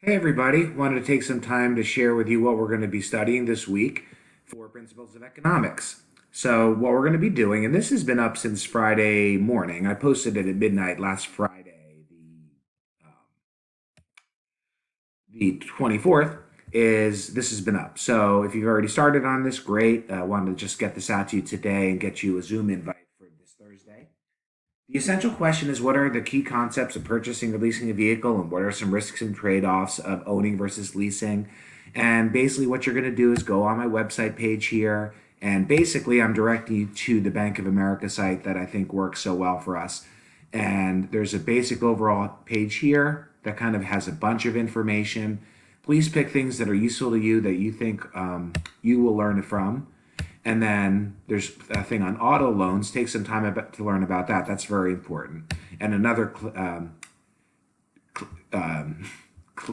Hey everybody, wanted to take some time to share with you what we're going to be studying this week for Principles of Economics. So, what we're going to be doing, and this has been up since Friday morning, I posted it at midnight last Friday, the 24th, is this has been up. So, if you've already started on this, great. I wanted to just get this out to you today and get you a Zoom invite for this Thursday. The essential question is what are the key concepts of purchasing or leasing a vehicle, and what are some risks and trade offs of owning versus leasing? And basically, what you're going to do is go on my website page here, and basically, I'm directing you to the Bank of America site that I think works so well for us. And there's a basic overall page here that kind of has a bunch of information. Please pick things that are useful to you that you think you will learn from. And then there's a thing on auto loans. Take some time to learn about that. That's very important. And another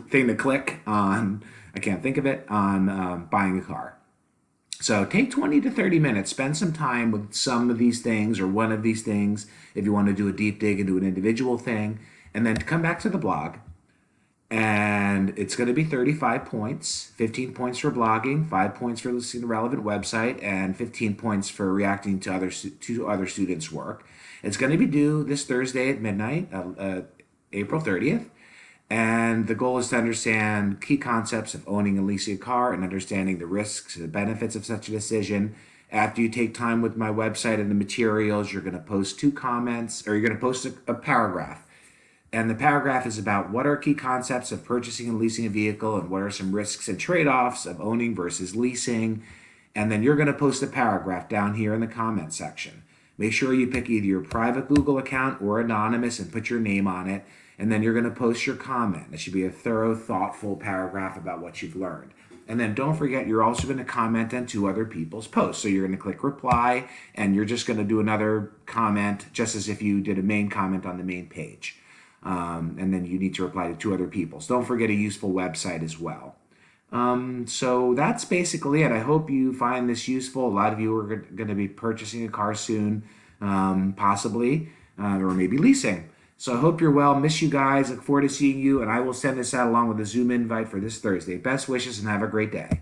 thing to click on, I can't think of it, on buying a car. So take 20 to 30 minutes, spend some time with some of these things or one of these things if you want to do a deep dig into an individual thing, and then come back to the blog. And it's going to be 35 points, 15 points for blogging, 5 points for listing a relevant website, and 15 points for reacting to other students' work. It's going to be due this Thursday at midnight, April 30th. And the goal is to understand key concepts of owning and leasing a car and understanding the risks and the benefits of such a decision. After you take time with my website and the materials, you're going to post two comments, or you're going to post a paragraph. And the paragraph is about what are key concepts of purchasing and leasing a vehicle, and what are some risks and trade-offs of owning versus leasing. And then you're going to post a paragraph down here in the comment section. Make sure you pick either your private Google account or anonymous and put your name on it. And then you're going to post your comment. It should be a thorough, thoughtful paragraph about what you've learned. And then don't forget, you're also going to comment on two other people's posts. So you're going to click reply, and you're just going to do another comment, just as if you did a main comment on the main page. And then you need to reply to two other people. So don't forget a useful website as well. So that's basically it. I hope you find this useful. A lot of you are going to be purchasing a car soon, possibly, or maybe leasing. So I hope you're well. Miss you guys. Look forward to seeing you. And I will send this out along with a Zoom invite for this Thursday. Best wishes and have a great day.